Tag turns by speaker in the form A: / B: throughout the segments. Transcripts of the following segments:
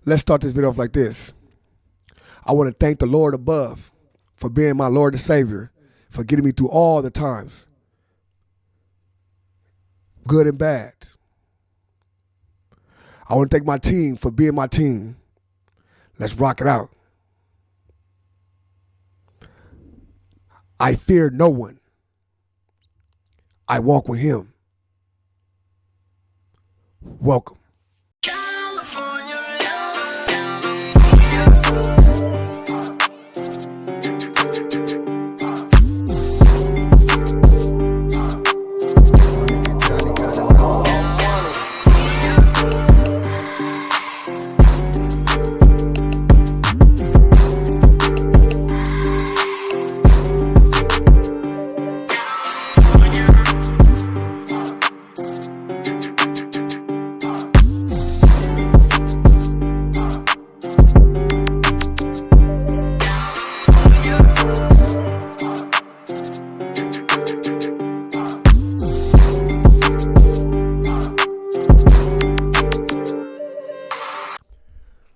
A: Let's start this video off like this. I want to thank the Lord above for being my Lord and Savior, for getting me through all the times, good and bad. I want to thank my team for being my team. Let's rock it out. I fear no one. I walk with him. Welcome.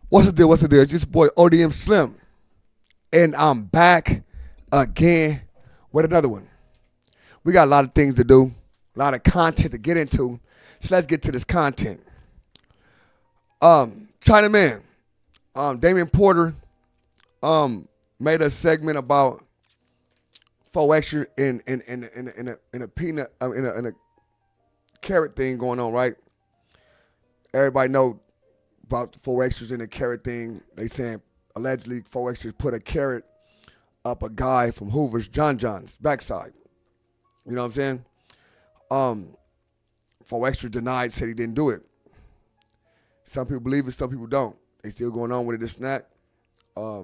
A: What's the deal? What's the deal? It's your boy ODM Slim. And I'm back again with another one. We got a lot of things to do, a lot of content to get into. So let's get to this content. Chinaman, Damian Porter made a segment about 4 extra in a peanut in a carrot thing going on, right? Everybody know about the 4 extras in the carrot thing. They saying allegedly 4 extras put a carrot up a guy from Hoover's John's backside. You know what I'm saying? 4 extra denied, said he didn't do it. Some people believe it, some people don't. They still going on with it, this and that. I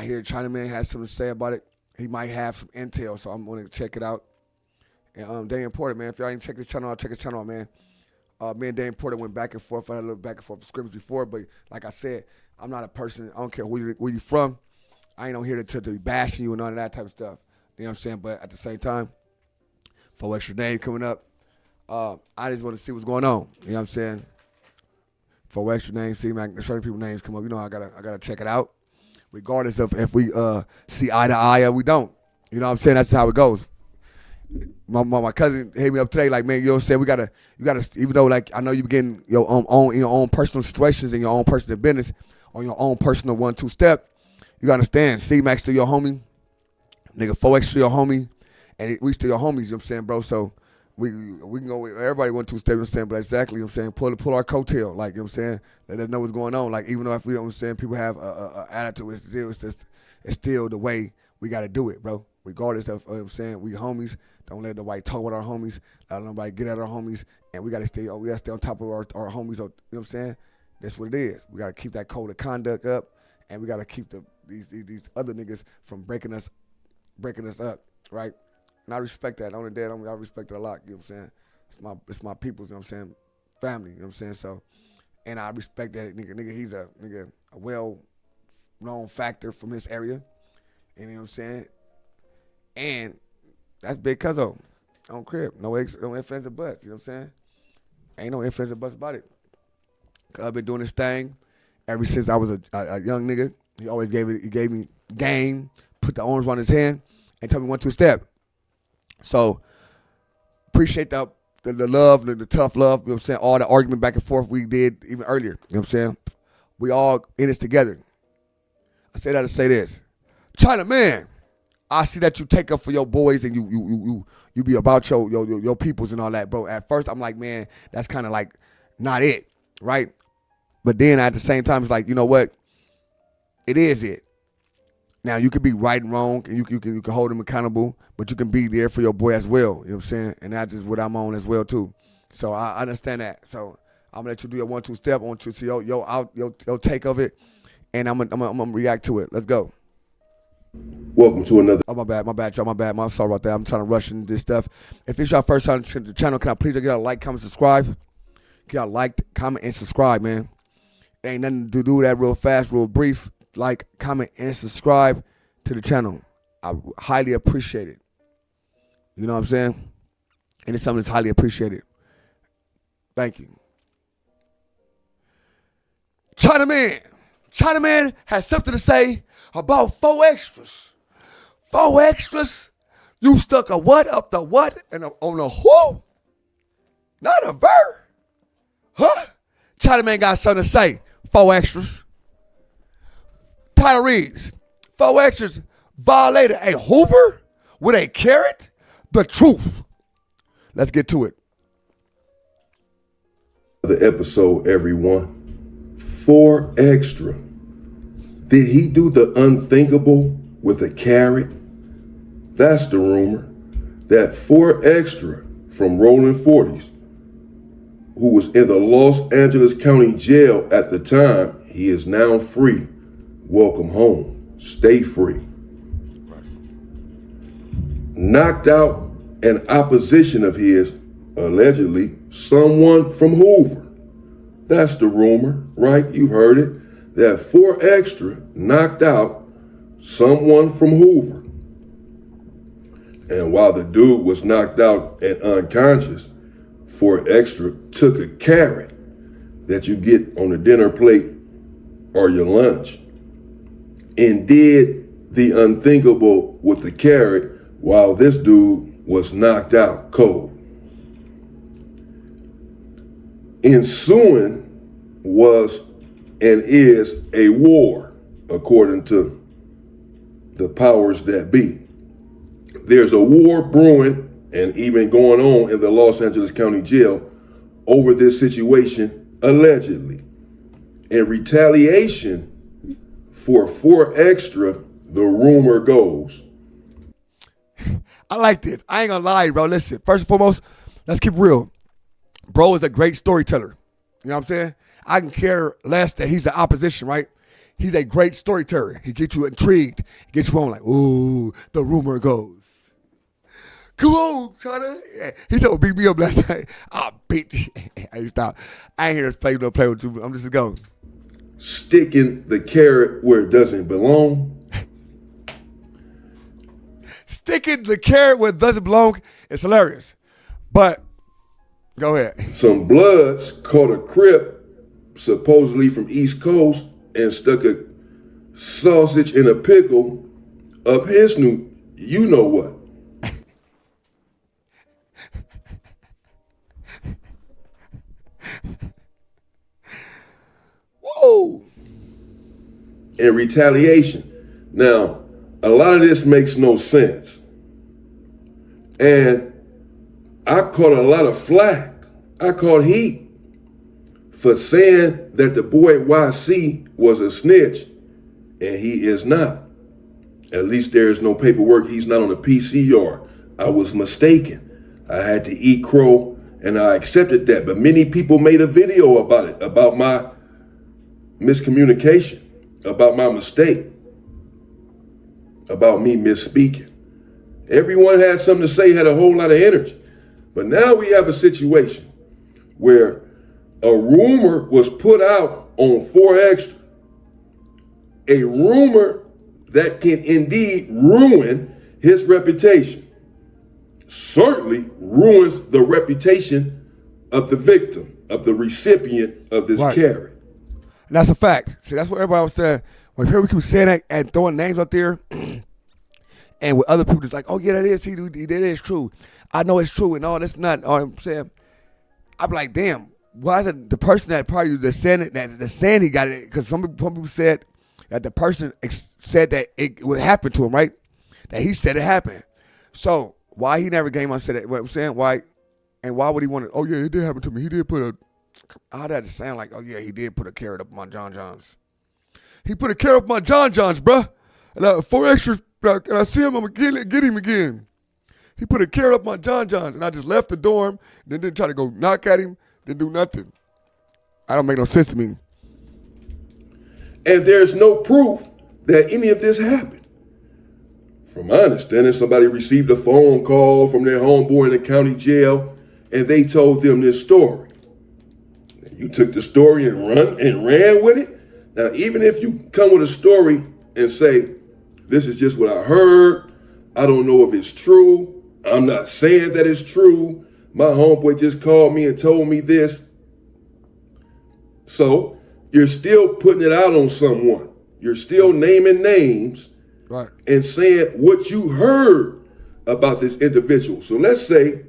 A: hear Chinaman has something to say about it. He might have some intel, so I'm gonna check it out. And Damian Porter, man, if y'all ain't check this channel out, check his channel out, man. Me and Damian Porter went back and forth. I had a little back and forth scrimmage before, but like I said, I'm not a person. I don't care where you from. I ain't on here to be bashing you and all of that type of stuff. You know what I'm saying? But at the same time, 4 extra name coming up. I just want to see what's going on. You know what I'm saying? 4 extra names, see like certain people's names come up. You know, I gotta check it out, regardless of if we see eye to eye or we don't. You know what I'm saying? That's how it goes. My cousin hit me up today, like, man, you know what I'm saying? You gotta, even though like I know you getting your own personal situations and your own personal business on your own personal 1-2 step, you gotta understand. C-Max still your homie, nigga. 4 extra your homie, and we still your homies. You know what I'm saying, bro? So we can go. Everybody 1-2 step. You know what I'm saying? But exactly, you know what I'm saying, pull our coattail, like, you know what I'm saying. Let us know what's going on. Like, even though if we don't understand, people have a attitude. It's still the way we gotta do it, bro. Regardless of, you know what I'm saying, we homies. Don't let nobody talk with our homies. Don't let nobody get at our homies. And we gotta stay on top of our homies. You know what I'm saying? That's what it is. We gotta keep that code of conduct up, and we gotta keep these other niggas from breaking us up, right? And I respect that. On the dead, I respect it a lot. You know what I'm saying? It's my people's. You know what I'm saying? Family. You know what I'm saying? So, and I respect that nigga. He's a well-known factor from his area. You know what I'm saying? And that's big cuzzo on crib. No ifs, ands, or buts. You know what I'm saying? Ain't no ifs, ands, or buts about it. Cause I've been doing this thing ever since I was a young nigga. He always gave me game, put the orange one in his hand, and told me 1-2 step. So appreciate the love, the tough love. You know what I'm saying? All the argument back and forth we did even earlier. You know what I'm saying? We all in this together. I say that to say this. Chinaman, I see that you take up for your boys and you be about your peoples and all that, bro. At first, I'm like, man, that's kind of like not it, right? But then at the same time, it's like, you know what? It is it. Now, you could be right and wrong, and you can hold them accountable, but you can be there for your boy as well. You know what I'm saying? And that's just what I'm on as well, too. So I understand that. So I'm going to let you do your 1-2 step. I want you to see your take of it, and I'm gonna react to it. Let's go.
B: Welcome to another.
A: Oh, my bad, y'all. My bad. I'm sorry about that. I'm trying to rush into this stuff. If it's your first time to the channel, can I please get a like, comment, subscribe? Get y'all like, comment, and subscribe, man. Ain't nothing to do with that real fast, real brief. Like, comment, and subscribe to the channel. I highly appreciate it. You know what I'm saying? And it's something that's highly appreciated. Thank you. Chinaman has something to say about 4 extras. 4 extras? You stuck a what up the what and on a who? Not a verb. Huh? Chinaman got something to say. 4 extras. Title reads, 4 extras violated a Hoover with a carrot? The truth. Let's get to it.
B: The episode, everyone. 4 extra. Did he do the unthinkable with a carrot? That's the rumor. That 4 extra from Rolling 40s, who was in the Los Angeles County Jail at the time, he is now free. Welcome home. Stay free. Knocked out an opposition of his, allegedly, someone from Hoover. That's the rumor, right? You've heard it. That 4 extra knocked out someone from Hoover. And while the dude was knocked out and unconscious, 4 extra took a carrot that you get on the dinner plate or your lunch and did the unthinkable with the carrot while this dude was knocked out cold. Ensuing was and is a war, according to the powers that be. There's a war brewing and even going on in the Los Angeles County Jail over this situation, allegedly. In retaliation for 4 extra, the rumor goes.
A: I like this. I ain't gonna lie, bro. Listen, first and foremost, let's keep it real. Bro is a great storyteller. You know what I'm saying? I can care less that he's the opposition, right? He's a great storyteller. He gets you intrigued. He gets you on like, ooh, the rumor goes. Come on, China. Yeah. He told me beat me up last night. I'll beat you. Hey, stop. I ain't here to play with you. I'm just going.
B: Sticking the carrot where it doesn't belong.
A: Sticking the carrot where it doesn't belong is hilarious. But go ahead.
B: Some Bloods caught a Crip, supposedly from East Coast, and stuck a sausage in a pickle up his new, you know what.
A: Whoa.
B: In retaliation. Now, a lot of this makes no sense. And I caught a lot of flack. I caught heat for saying that the boy YC was a snitch, and he is not. At least there is no paperwork. He's not on the PCR. I was mistaken. I had to eat crow, and I accepted that. But many people made a video about it, about my miscommunication, about my mistake, about me misspeaking. Everyone had something to say, had a whole lot of energy. But now we have a situation where a rumor was put out on 4 extra. A rumor that can indeed ruin his reputation. Certainly ruins the reputation of the victim, of the recipient of this carrot.
A: And that's a fact. See, that's what everybody was saying. When people keep saying that and throwing names out there, and with other people, it's like, oh yeah, that is true. I know it's true, and all that's not. All I'm saying, I'm like, damn, why is it the person that probably the saying he got it? Because some people said that the person said that it would happen to him, right? That he said it happened. So why he never came on and said it? What I'm saying, why, and why would he want to? Oh yeah, it did happen to me. He did put a. How that sound like? Oh yeah, he did put a carrot up my John Johns. He put a carrot up my John Johns, bruh. And 4 extras. And I see him, I'm going to get him again. He put a carrot up my John Johns, and I just left the dorm, then didn't try to go knock at him, didn't do nothing. I don't make no sense to me.
B: And there's no proof that any of this happened. From my understanding, somebody received a phone call from their homeboy in the county jail, and they told them this story. You took the story and ran with it. Now, even if you come with a story and say, this is just what I heard, I don't know if it's true, I'm not saying that it's true, my homeboy just called me and told me this. So you're still putting it out on someone. You're still naming names,
A: right,
B: and saying what you heard about this individual. So let's say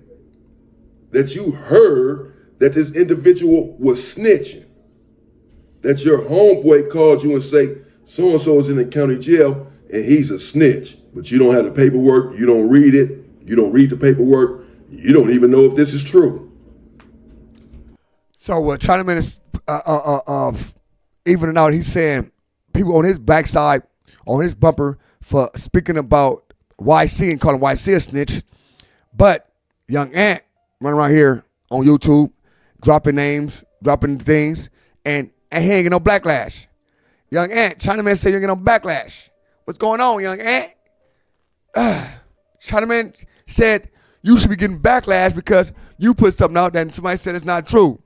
B: that you heard that this individual was snitching, that your homeboy called you and say, so-and-so is in the county jail and he's a snitch, but you don't have the paperwork, you don't read it, you don't read the paperwork, you don't even know if this is true.
A: So Chinaman is evening out. He's saying people on his backside, on his bumper, for speaking about YC and calling YC a snitch. But Young Ant running around here on YouTube, dropping names, dropping things, and he ain't getting no backlash. Young Ant, Chinaman said you're getting no backlash. What's going on, Young Ant? Chinaman said you should be getting backlash because you put something out there and somebody said it's not true.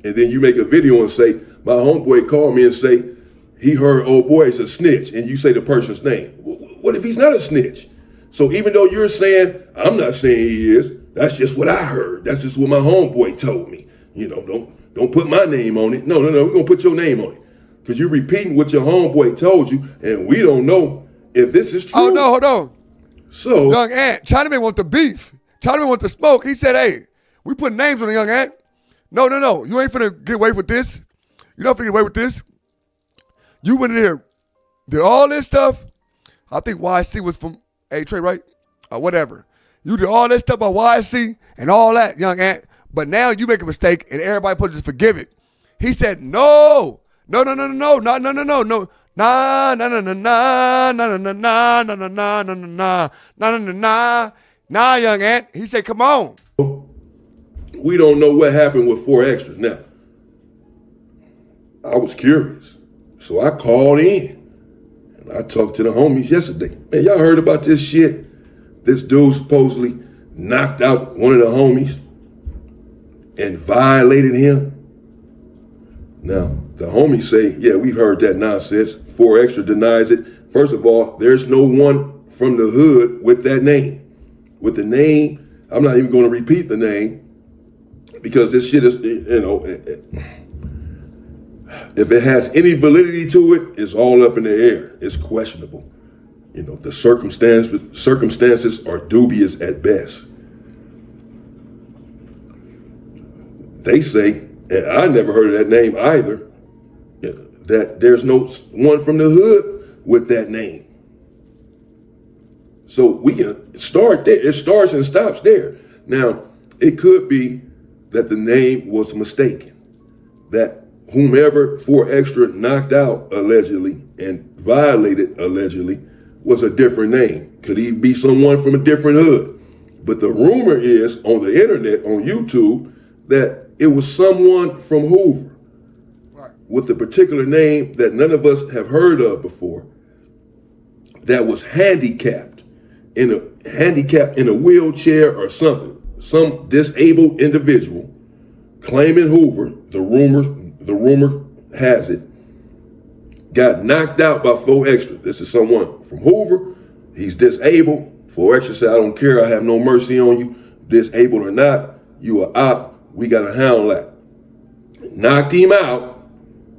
B: And then you make a video and say, my homeboy called me and say, he heard old boy is a snitch, and you say the person's name. What if he's not a snitch? So even though you're saying, I'm not saying he is, that's just what I heard. That's just what my homeboy told me. You know, don't put my name on it. No, we're gonna put your name on it. Because you're repeating what your homeboy told you, and we don't know if this is true.
A: Oh, no, hold on.
B: So
A: Young Ant, Chinaman want the beef. Chinaman want the smoke. He said, hey, we put names on the Young Ant. No. You ain't finna get away with this. You're not finna get away with this. You went in there, did all this stuff. I think YC was from A-Trey, right? Or whatever. You did all this stuff about YC and all that, Young Ant. But now you make a mistake and everybody supposed to forgive it. He said, no, Nah, Young Ant. He said, come on.
B: we don't know what happened with 4 Extra. Now, I was curious. So I called in and I talked to the homies yesterday. Man, y'all heard about this shit? This dude supposedly knocked out one of the homies and violated him. Now, the homies say, yeah, we've heard that nonsense. 4 Extra denies it. First of all, there's no one from the hood with that name. With the name, I'm not even going to repeat the name because this shit is, if it has any validity to it, it's all up in the air. It's questionable. The circumstances are dubious at best. They say, and I never heard of that name either, that there's no one from the hood with that name. So we can start there. It starts and stops there. Now, it could be that the name was mistaken, that whomever 4 Extra knocked out allegedly and violated allegedly was a different name. Could he be someone from a different hood? But the rumor is on the internet, on YouTube, that it was someone from Hoover with a particular name that none of us have heard of before, that was handicapped in a wheelchair or something. Some disabled individual claiming Hoover, the rumor has it, got knocked out by 4 Extra. This is someone from Hoover. He's disabled. 4 Extra said, I don't care. I have no mercy on you. Disabled or not, you are op. We got a hound lap. Knocked him out,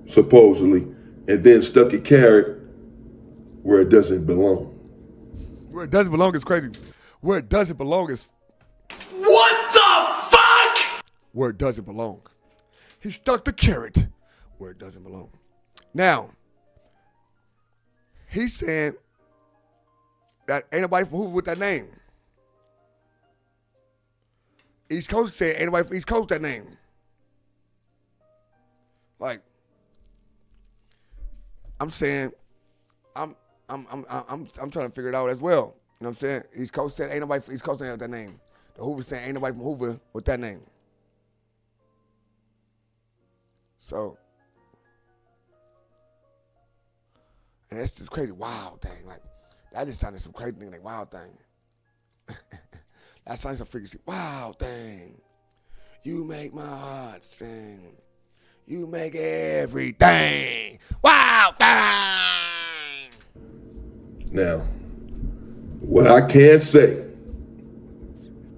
B: supposedly, and then stuck a carrot where it doesn't belong.
A: Where it doesn't belong is crazy. Where it doesn't belong is...
C: What the fuck?
A: Where it doesn't belong. He stuck the carrot where it doesn't belong. Now, he's saying that ain't nobody from Hoover with that name. East Coast said ain't nobody from East Coast that name. Like, I'm saying, I'm trying to figure it out as well. You know what I'm saying? East Coast said ain't nobody from East Coast that have that name. The Hoover saying ain't nobody from Hoover with that name. So, and that's just crazy. Wow, thing. Like, that just sounded some crazy thing, like wow thing. That sounds some freaky shit. Wow thing. You make my heart sing. You make everything. Wow thing.
B: Now, what I can say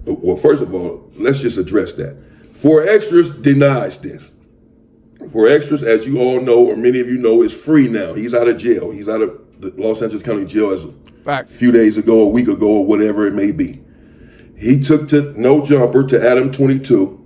B: Well, first of all, let's just address that. 4Extras denies this. 4Extras, as you all know, or many of you know, is free now. He's out of jail. He's out of the Los Angeles County Jail as a few days ago, a week ago, or whatever it may be. He took to No Jumper to Adam 22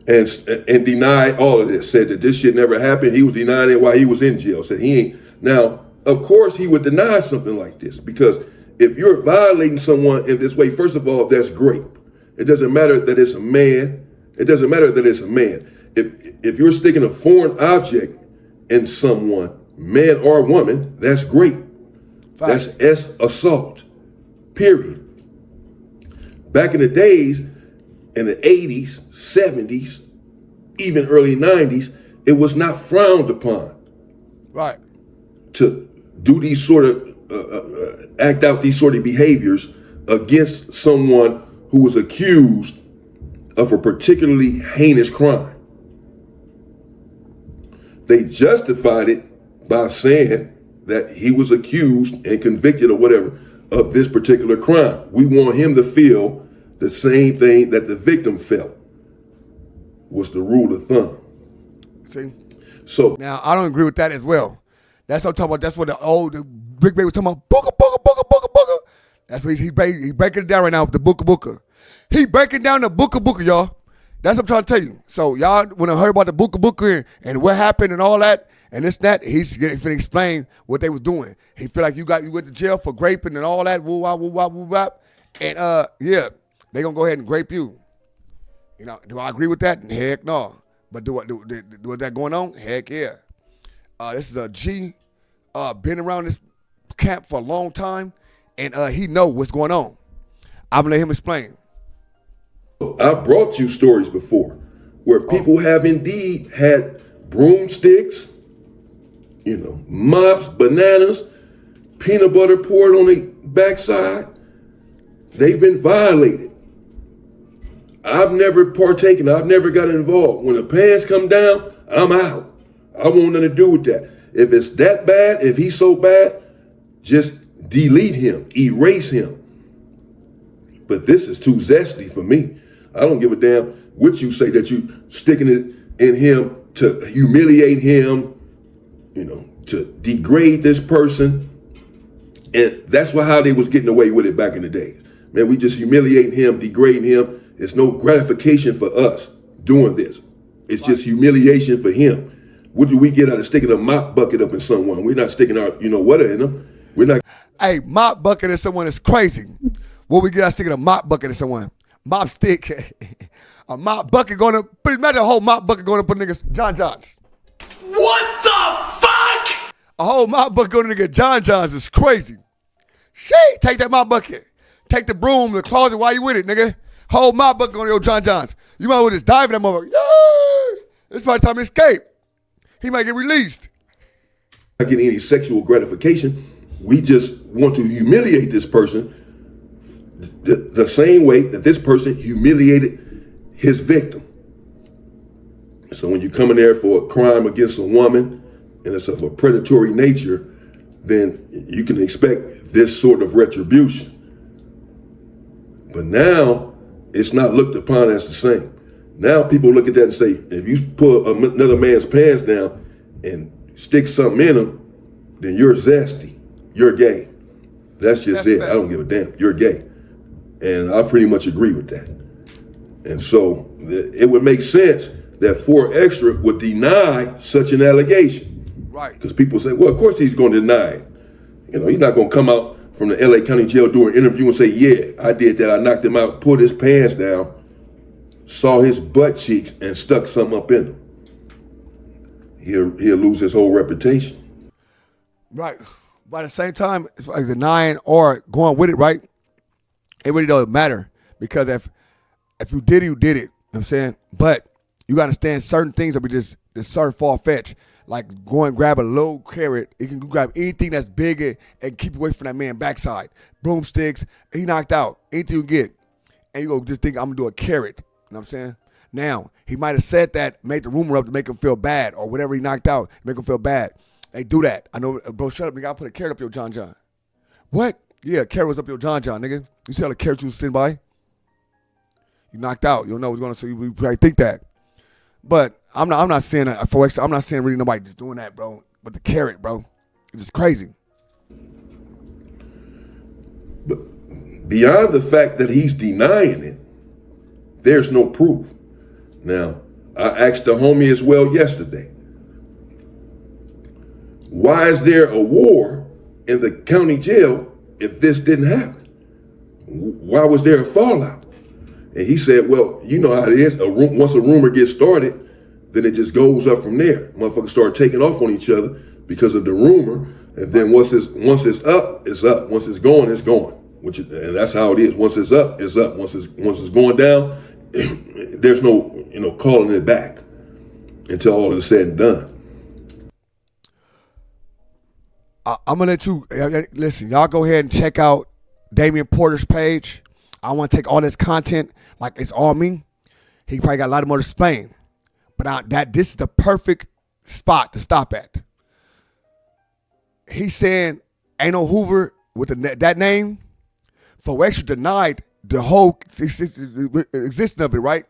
B: and denied all of this. Said that this shit never happened. He was denying it while he was in jail. Said he ain't. Now, of course, he would deny something like this because if you're violating someone in this way, first of all, that's great. It doesn't matter that it's a man. It doesn't matter that it's a man. If you're sticking a foreign object in someone, man or woman, that's great. That's assault, period. Back in the days, in the 80s, 70s, even early 90s, it was not frowned upon.
A: Right.
B: To do these sort of, act out these sort of behaviors against someone who was accused of a particularly heinous crime. They justified it by saying that he was accused and convicted or whatever of this particular crime. We want him to feel the same thing that the victim felt was the rule of thumb.
A: See?
B: So
A: now I don't agree with that as well. That's what I'm talking about. That's what the Big Baby was talking about. Booker, booker, booker, booker, booker. That's what he breaking it down right now with the booker, booker. He breaking down the booker, booker, y'all. That's what I'm trying to tell you. So y'all, when I heard about the booker, booker and what happened and all that, and this, that, he's finna explain what they was doing. He feel like you went to jail for graping and all that, woo wop, woo wop, woo wop. And yeah, they gonna go ahead and grape you. You know, do I agree with that? Heck no. But was that going on? Heck yeah. This is a G, been around this camp for a long time, and he know what's going on. I'm gonna let him explain.
B: I brought you stories before where people have indeed had broomsticks, you know, mops, bananas, peanut butter poured on the backside. They've been violated. I've never partaken. I've never got involved. When the pants come down, I'm out. I want nothing to do with that. If it's that bad, if he's so bad, just delete him, erase him. But this is too zesty for me. I don't give a damn what you say that you sticking it in him to humiliate him, you know, to degrade this person. And that's how they was getting away with it back in the day. Man, we just humiliating him, degrading him. It's no gratification for us doing this. It's just humiliation for him. What do we get out of sticking a mop bucket up in someone? We're not sticking our, you know what, in them. We're not.
A: Hey, mop bucket in someone is crazy. What we get out of sticking a mop bucket in someone? Mop stick. A mop bucket going to, imagine a whole mop bucket going to put niggas John Johns.
C: What the fuck?
A: A whole mop bucket going to nigga John Johns is crazy. Shit, take that mop bucket. Take the broom, the closet while you with it, nigga. Whole mop bucket going to your John Johns. You might well just dive in that motherfucker. Yay! It's by the time he escape. He might get released.
B: Not getting any sexual gratification. We just want to humiliate this person the same way that this person humiliated his victim. So when you come in there for a crime against a woman and it's of a predatory nature, then you can expect this sort of retribution. But now it's not looked upon as the same. Now people look at that and say, if you pull another man's pants down and stick something in him, then you're zesty. You're gay. That's just it. I don't give a damn. You're gay. And I pretty much agree with that. And so it would make sense that 4Extra would deny such an allegation.
A: Right.
B: Because people say, well, of course he's going to deny it. You know, he's not going to come out from the LA County Jail, do an interview and say, yeah, I did that. I knocked him out, pulled his pants down, saw his butt cheeks, and stuck something up in him. He'll lose his whole reputation.
A: Right. But at the same time, it's like denying or going with it, right? It really doesn't matter. Because if you did it, you did it. You know what I'm saying? But you got to understand certain things that we just sort of far-fetched. Like go and grab a low carrot. You can grab anything that's bigger and keep away from that man's backside. Broomsticks, he knocked out. Anything you get. And you go just think, I'm going to do a carrot. You know what I'm saying? Now, he might have said that, made the rumor up to make him feel bad, or whatever he knocked out, make him feel bad. They do that. I know, bro, shut up, nigga. I'll put a carrot up your John John. What? Yeah, carrot was up your John, nigga. You see how the carrot you was sitting by? You knocked out. You don't know what's going on, so you probably think that. But I'm not saying that for extra. I'm not saying really nobody just doing that, bro. But the carrot, bro, it's just crazy.
B: But beyond the fact that he's denying it, there's no proof. Now, I asked the homie as well yesterday, why is there a war in the county jail if this didn't happen? Why was there a fallout? And he said, well, you know how it is. Once a rumor gets started, then it just goes up from there. Motherfuckers start taking off on each other because of the rumor. And then once it's up, it's up. Once it's going, it's going. And that's how it is. Once it's up, it's up. Once it's going down, there's no, calling it back until all is said and done.
A: I'm gonna let you listen. Y'all go ahead and check out Damian Porter's page. I want to take all this content like it's all me. He probably got a lot more to explain, but this is the perfect spot to stop at. He's saying NO Hoover with that name, for extra denied the whole existence of it, right?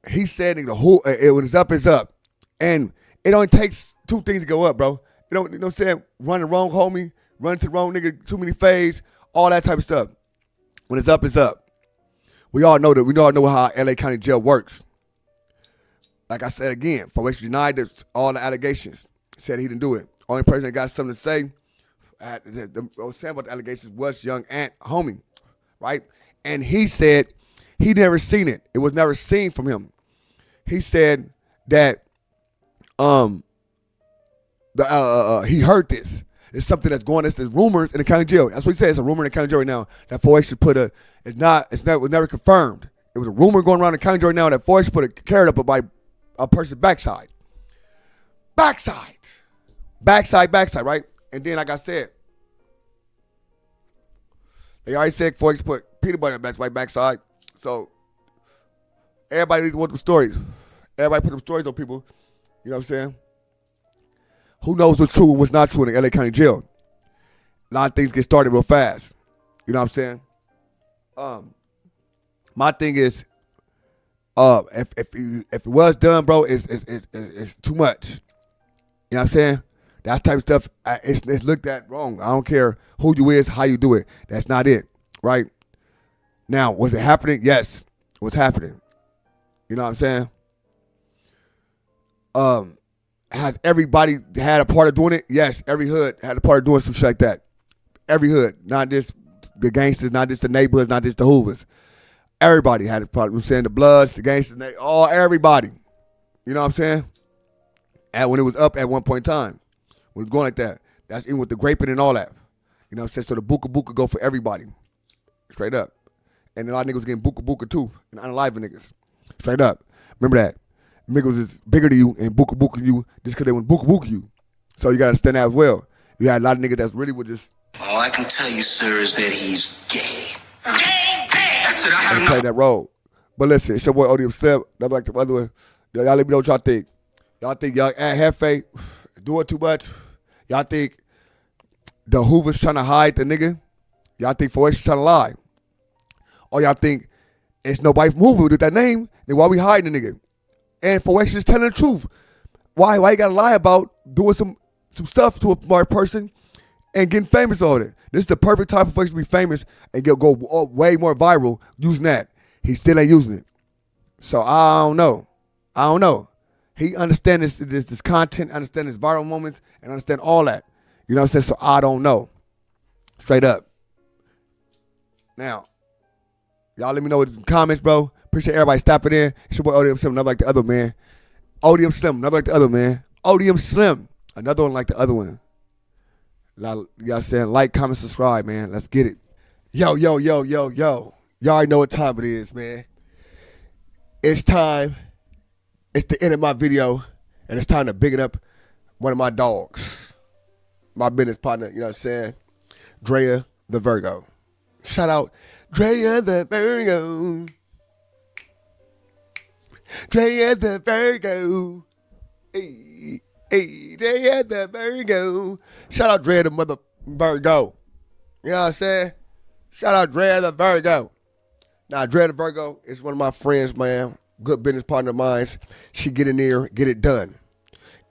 A: He said the whole when it's up, it's up, and it only takes two things to go up, bro. You know what I'm saying? Run the wrong homie, run to the wrong nigga, too many fades, all that type of stuff. When it's up, it's up. We all know that. We all know how LA County Jail works. Like I said again, for which denied all the allegations, said he didn't do it. Only person that got something to say, saying about the allegations was young aunt homie, right? And he said he never seen it. It was never seen from him. He said that he heard this. It's something that's going. It's rumors in the county jail. That's what he said. It's a rumor in the county jail right now that 4X should put it was never confirmed. It was a rumor going around the county jail right now that 4X put a carrot up by a person's backside, right? And then, like I said, they already said 4X put peanut butter on the backside. So everybody needs to want them stories. Everybody put them stories on people. You know what I'm saying? Who knows what's true and what's not true in the LA County Jail? A lot of things get started real fast. You know what I'm saying? My thing is, if it was done, bro, it's too much. You know what I'm saying? That type of stuff, it's looked at wrong. I don't care who you is, how you do it. That's not it, right? Now, was it happening? Yes, it was happening. You know what I'm saying? Has everybody had a part of doing it? Yes, every hood had a part of doing some shit like that. Every hood, not just the gangsters, not just the neighborhoods, not just the Hoovers. Everybody had a part. I'm saying the Bloods, the gangsters, everybody. You know what I'm saying? And when it was up at one point in time, when it was going like that, that's even with the graping and all that. You know what I'm saying? So the buka go for everybody, straight up. And a lot of niggas getting buka too, and unalive niggas, straight up. Remember that. Niggas is bigger than you and buka you just because they want buka you. So you got to understand that as well. You had a lot of niggas that's really would just.
C: All I can tell you, sir, is that he's gay. Gay! That's it, I have
A: play that role. But listen, it's your boy ODM Slim. That's like the other one. Y'all let me know what y'all think. Y'all think y'all have faith, doing too much? Y'all think the Hoover's trying to hide the nigga? Y'all think 4X is trying to lie? Or y'all think it's nobody from Hoover with that name? Then why we hiding the nigga? And 4X is telling the truth. Why you gotta lie about doing some stuff to a smart person and getting famous on it? This is the perfect time for 4X to be famous and go way more viral using that. He still ain't using it. So I don't know. He understands this content, understand his viral moments, and understand all that. You know what I'm saying? So I don't know. Straight up. Now, y'all let me know in the comments, bro. Appreciate everybody stopping in. It's your boy ODM Slim, another like the other, man. ODM Slim, another like the other, man. ODM Slim, another one like the other one. Y'all saying like, comment, subscribe, man. Let's get it. Yo. Y'all already know what time it is, man. It's time. It's the end of my video, and it's time to big it up one of my dogs. My business partner, you know what I'm saying? Drea the Virgo. Shout out, Drea the Virgo. Drea the Virgo. Hey, Hey, Dre at the Virgo. Shout out Dre the mother Virgo. You know what I'm saying? Shout out Dre the Virgo. Now, Dre the Virgo is one of my friends, man. Good business partner of mine. She get in there, get it done.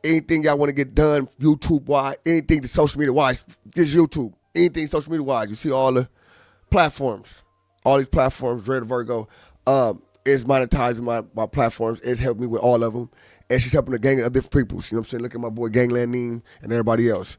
A: Anything y'all want to get done, YouTube-wise, anything social media-wise, just YouTube. Anything social media-wise. You see all the platforms. All these platforms, Dre the Virgo, is monetizing my platforms. It's helping me with all of them. And she's helping a gang of different people. You know what I'm saying? Look at my boy Gangland Neem and everybody else.